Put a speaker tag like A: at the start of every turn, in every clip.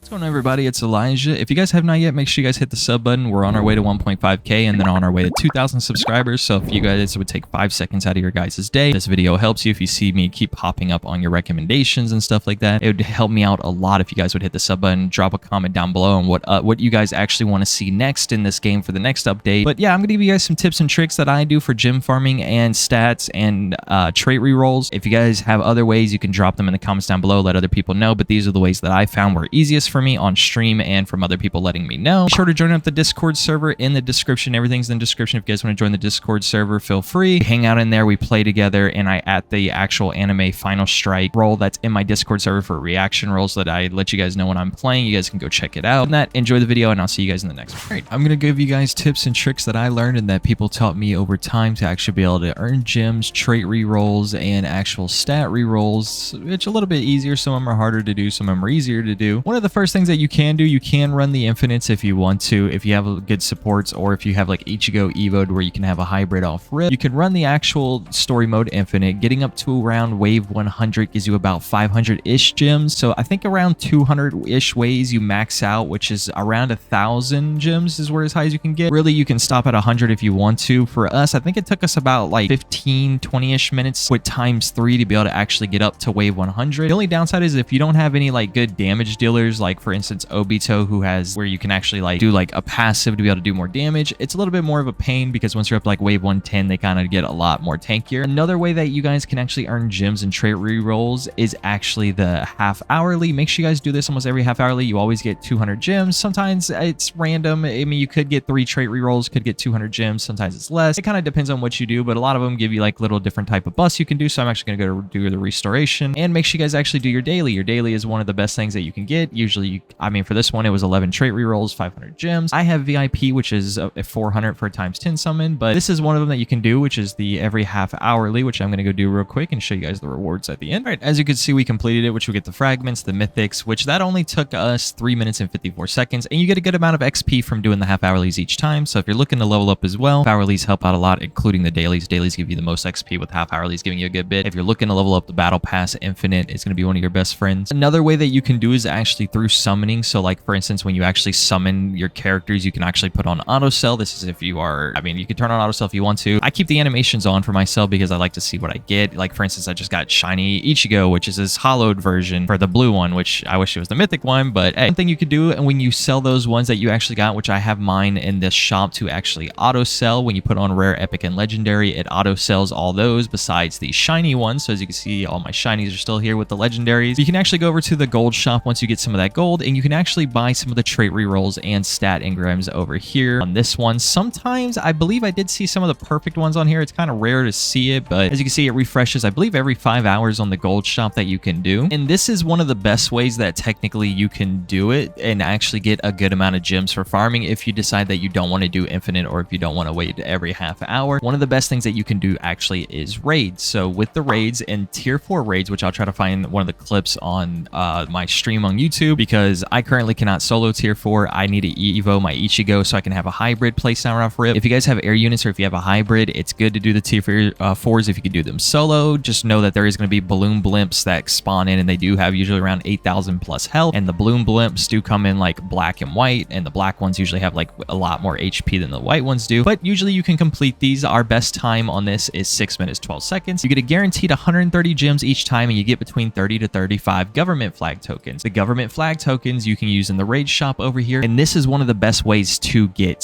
A: What's going on, everybody? It's Elijah. If you guys have not yet, make sure you guys hit the sub button. We're on our way to 1.5k and then on our way to 2,000 subscribers. So if you guys would take 5 seconds out of your guys' day, this video helps you. If you see me keep popping up on your recommendations and stuff like that, it would help me out a lot if you guys would hit the sub button, drop a comment down below on what you guys actually want to see next in this game for the next update. But yeah, I'm going to give you guys some tips and tricks that I do for gem farming and stats and trait rerolls. If you guys have other ways, you can drop them in the comments down below, let other people know. But these are the ways that I found were easiest for me on stream and from other people letting me know. Be sure to join up the Discord server in the description. Everything's in the description. If you guys want to join the Discord server, feel free. We hang out in there, we play together, and I at the actual anime Final Strike roll that's in my Discord server for reaction rolls that I let you guys know when I'm playing. You guys can go check it out. And that, enjoy the video, and I'll see you guys in the next one. All right, I'm going to give you guys tips and tricks that I learned and that people taught me over time to actually be able to earn gems, trait rerolls, and actual stat rerolls. It's a little bit easier. Some of them are harder to do, some of them are easier to do. One of the first things that you can do, you can run the infinites if you want to, if you have good supports, or if you have like ichigo evoed where you can have a hybrid off rip. You can run the actual story mode infinite. Getting up to around wave 100 gives you about 500-ish gems. So I think around 200-ish ways you max out, which is around 1,000 gems is where as high as you can get. Really, you can stop at 100 if you want to. For us, I think it took us about like 15, 20-ish minutes with ×3 to be able to actually get up to wave 100. The only downside is if you don't have any like good damage dealers, like for instance Obito, who has where you can actually like do like a passive to be able to do more damage, it's a little bit more of a pain because once you're up to like wave 110, they kind of get a lot more tankier. Another way that you guys can actually earn gems and trait rerolls is actually the half hourly. Make sure you guys do this almost every half hourly. You always get 200 gems. Sometimes it's random. I mean, you could get 3 trait rerolls, could get 200 gems. Sometimes it's less. It kind of depends on what you do, but a lot of them give you like little different type of buffs you can do. So I'm actually going to go do the restoration, and make sure you guys actually do your daily. Your daily is one of the best things that you can get. Usually, I mean, for this one, it was 11 trait rerolls, 500 gems. I have VIP, which is a 400 for a ×10 summon, but this is one of them that you can do, which is the every half hourly, which I'm going to go do real quick and show you guys the rewards at the end. All right, as you can see, we completed it, which we get the fragments, the mythics, which that only took us 3 minutes and 54 seconds, and you get a good amount of XP from doing the half hourlies each time. So if you're looking to level up as well, half hourlies help out a lot, including the dailies. Dailies give you the most XP, with half hourlies giving you a good bit. If you're looking to level up the battle pass infinite, it's going to be one of your best friends. Another way that you can do is actually through summoning. So like for instance, when you actually summon your characters, you can actually put on auto sell. This is if you are, I mean, you can turn on auto sell if you want to. I keep the animations on for myself because I like to see what I get. Like for instance, I just got shiny ichigo, which is this hollowed version for the blue one, which I wish it was the mythic one, but hey, one thing you could do, and when you sell those ones that you actually got, which I have mine in this shop to actually auto sell, when you put on rare, epic, and legendary, it auto sells all those besides the shiny ones. So as you can see, all my shinies are still here with the legendaries. You can actually go over to the gold shop once you get some of that gold, and you can actually buy some of the trait rerolls and stat engrams over here on this one. Sometimes I believe I did see some of the perfect ones on here. It's kind of rare to see it, but as you can see, it refreshes, I believe, every 5 hours on the gold shop that you can do. And this is one of the best ways that technically you can do it and actually get a good amount of gems for farming if you decide that you don't want to do infinite, or if you don't want to wait every half hour. One of the best things that you can do actually is raids. So with the raids and tier 4 raids, which I'll try to find one of the clips on my stream on YouTube, because I currently cannot solo tier 4. I need to evo my ichigo so I can have a hybrid playstyle off rip. If you guys have air units, or if you have a hybrid, it's good to do the tier 4s if you can do them solo. Just know that there is going to be balloon blimps that spawn in, and they do have usually around 8,000 plus health, and the balloon blimps do come in like black and white, and the black ones usually have like a lot more HP than the white ones do, but usually you can complete these. Our best time on this is 6 minutes 12 seconds. You get a guaranteed 130 gems each time, and you get between 30 to 35 government flag tokens. The government flag tokens you can use in the raid shop over here, and this is one of the best ways to get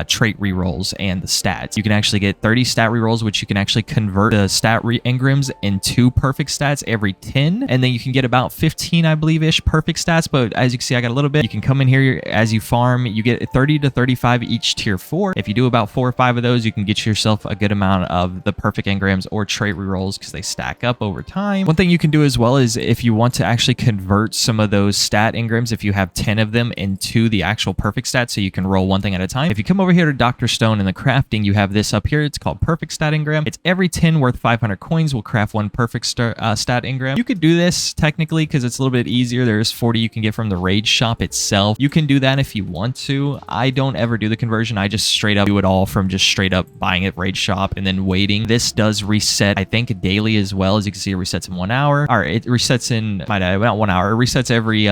A: trait rerolls and the stats. You can actually get 30 stat rerolls, which you can actually convert the stat engrams into perfect stats every 10, and then you can get about 15, I believe, ish perfect stats. But as you can see, I got a little bit. You can come in here as you farm, you get 30 to 35 each tier 4. If you do about 4 or 5 of those, you can get yourself a good amount of the perfect engrams or trait rerolls because they stack up over time. One thing you can do as well is if you want to actually convert some of those stat engrams, if you have 10 of them, into the actual perfect stats, so you can roll one thing at a time. If you come over here to Dr. Stone in the crafting, you have this up here. It's called perfect stat engram. It's every 10 worth 500 coins will craft one perfect stat engram. You could do this technically because it's a little bit easier. There's 40 you can get from the raid shop itself. You can do that if you want to. I don't ever do the conversion. I just straight up do it all from just straight up buying at raid shop and then waiting. This does reset, I think, daily as well. As you can see, it resets in 1 hour, or it resets in about 1 hour. It resets every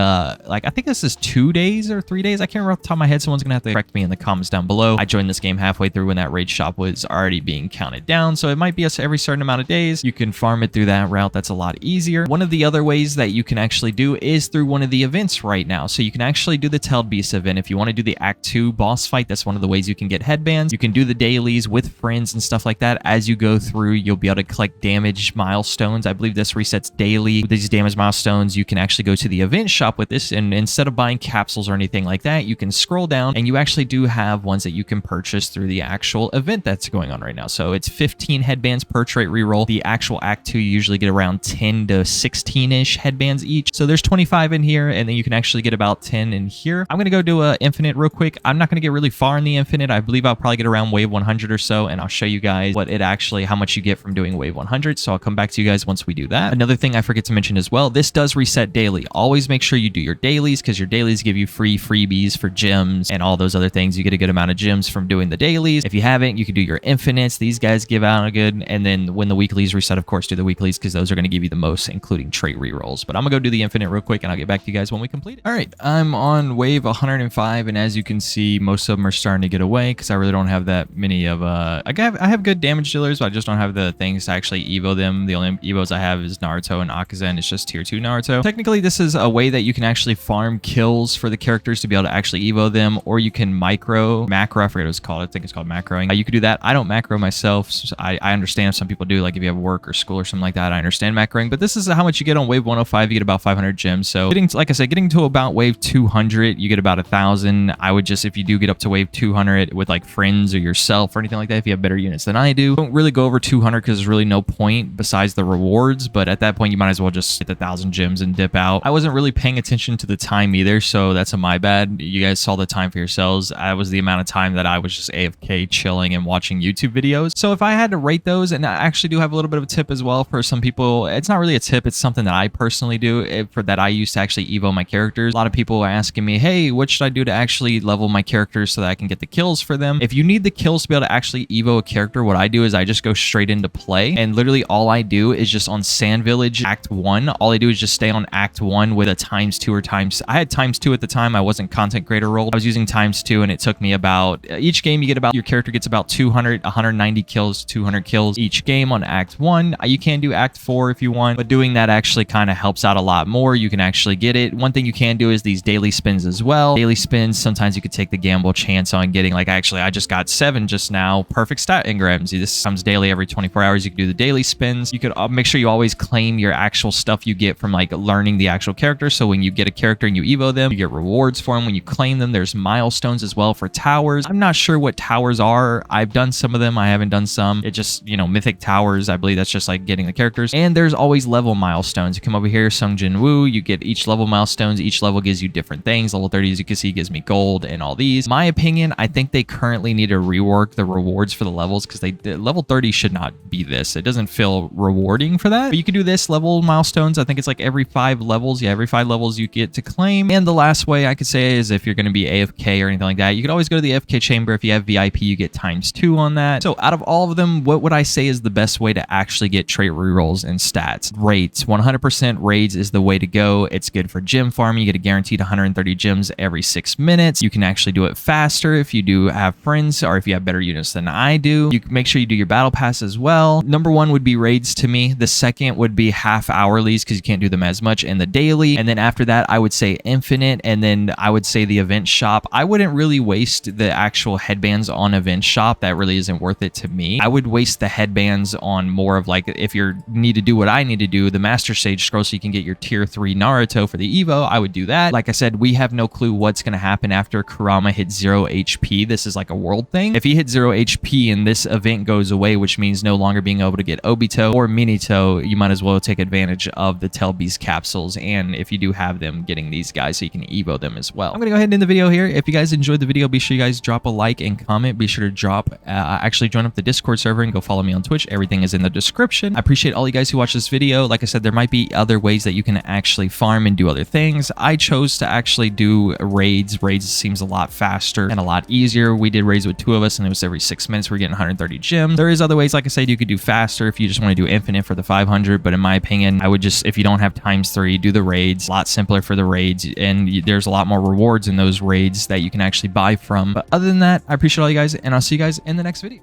A: like, I think this is 2 days or 3 days. I can't remember off the top of my head. Someone's gonna have to correct me in the comments down below. I joined this game halfway through when that raid shop was already being counted down, so it might be every certain amount of days. You can farm it through that route. That's a lot easier. One of the other ways that you can actually do is through one of the events right now. So you can actually do the Tailed Beast event. If you want to do the Act 2 boss fight, that's one of the ways you can get headbands. You can do the dailies with friends and stuff like that. As you go through, you'll be able to collect damage milestones. I believe this resets daily. With these damage milestones, you can actually go to the event shop with this, and instead of buying capsules or anything like that, you can scroll down and you actually do have ones that you can purchase through the actual event that's going on right now. So it's 15 headbands per trait reroll. The actual Act 2, you usually get around 10 to 16-ish headbands each. So there's 25 in here, and then you can actually get about 10 in here. I'm going to go do a infinite real quick. I'm not going to get really far in the infinite. I believe I'll probably get around wave 100 or so, and I'll show you guys how much you get from doing wave 100. So I'll come back to you guys once we do that. Another thing I forget to mention as well, this does reset daily. Always make sure you do your dailies, because your dailies give you free freebies for gems and all those other things. You get a good amount of gems from doing the dailies. If you haven't, you can do your infinites. These guys give out a good, and then when the weeklies reset, of course, do the weeklies, because those are going to give you the most, including trait rerolls. But I'm gonna go do the infinite real quick, and I'll get back to you guys when we complete it. All right, I'm on wave 105, and as you can see, most of them are starting to get away, because I really don't have that many of I have good damage dealers, but I just don't have the things to actually evo them. The only evos I have is Naruto and Akaza, and it's just tier 2 Naruto. Technically, this is a way that you can actually farm kills for the characters to be able to actually evo them, or you can macro, I forget what it's called. I think it's called macroing. You could do that. I don't macro myself. So I understand some people do, like if you have work or school or something like that, I understand macroing, but this is how much you get on wave 105. You get about 500 gems. So like I said, getting to about wave 200, you get about 1,000. I would just, if you do get up to wave 200 with like friends or yourself or anything like that, if you have better units than I do, don't really go over 200 because there's really no point besides the rewards. But at that point, you might as well just get the 1,000 gems and dip out. I wasn't really paying attention to the time either, so that's my bad. You guys saw the time for yourselves. That was the amount of time that I was just AFK chilling and watching YouTube videos. So if I had to rate those, and I actually do have a little bit of a tip as well for some people. It's not really a tip, it's something that I personally do for that I used to actually evo my characters. A lot of people are asking me, hey, what should I do to actually level my characters so that I can get the kills for them? If you need the kills to be able to actually evo a character, what I do is I just go straight into play, and literally all I do is just on Sand Village Act 1, all I do is just stay on Act 1 with a ×2 or I had ×2 at the time. I wasn't content creator role. I was using ×2, and it took me about, each game you get about, your character gets about 200, 190 kills, 200 kills each game on Act 1. You can do Act 4 if you want, but doing that actually kind of helps out a lot more. You can actually get it. One thing you can do is these daily spins as well. Daily spins, sometimes you could take the gamble chance on getting, like, actually I just got 7 just now, perfect stat engrams. This comes daily every 24 hours. You can do the daily spins. You could make sure you always claim your actual stuff you get from like learning the actual character. So when you get a character and you evo them, you get rewards for them. When you claim them, there's milestones as well for towers. I'm not sure what towers are. I've done some of them. I haven't done some. It just, you know, mythic towers. I believe that's just like getting the characters. And there's always level milestones. You come over here, Sung Jin Woo, you get each level milestones. Each level gives you different things. Level 30, as you can see, gives me gold and all these. My opinion, I think they currently need to rework the rewards for the levels, because level 30 should not be this. It doesn't feel rewarding for that. But you can do this level milestones. I think it's like every 5 levels. Yeah, every 5 levels you get to claim. And the last way I could say is if you're going to be AFK or anything like that, you could always go to the AFK chamber. If you have VIP, you get ×2 on that. So out of all of them, what would I say is the best way to actually get trait rerolls and stats? Raids. 100% raids is the way to go. It's good for gem farming. You get a guaranteed 130 gems every 6 minutes. You can actually do it faster if you do have friends or if you have better units than I do. You can make sure you do your battle pass as well. Number 1 would be raids to me. The second would be half hourlies, because you can't do them as much, and the daily. And then after that, I would say infinite, and then I would say the event shop. I wouldn't really waste the actual headbands on event shop. That really isn't worth it to me. I would waste the headbands on more of like, if you need to do what I need to do, the master stage scroll, so you can get your tier 3 Naruto for the Evo, I would do that. Like I said, we have no clue what's going to happen after Kurama hits 0 HP. This is like a world thing. If he hits 0 HP and this event goes away, which means no longer being able to get Obito or Minito, you might as well take advantage of the Tailed Beast capsules, and if you do have them, getting these guys so you can evo them as well. I'm gonna go ahead and end the video here. If you guys enjoyed the video, be sure you guys drop a like and comment. Be sure to actually join up the Discord server and go follow me on Twitch. Everything is in the description. I appreciate all you guys who watch this video. Like I said, there might be other ways that you can actually farm and do other things. I chose to actually do raids. Raids seems a lot faster and a lot easier. We did raids with 2 of us, and it was every 6 minutes. We're getting 130 gems. There is other ways, like I said, you could do faster if you just want to do infinite for the 500, but in my opinion, I would just, if you don't have ×3, do the raids. A lot simpler for for the raids, and there's a lot more rewards in those raids that you can actually buy from. But other than that, I appreciate all you guys, and I'll see you guys in the next video.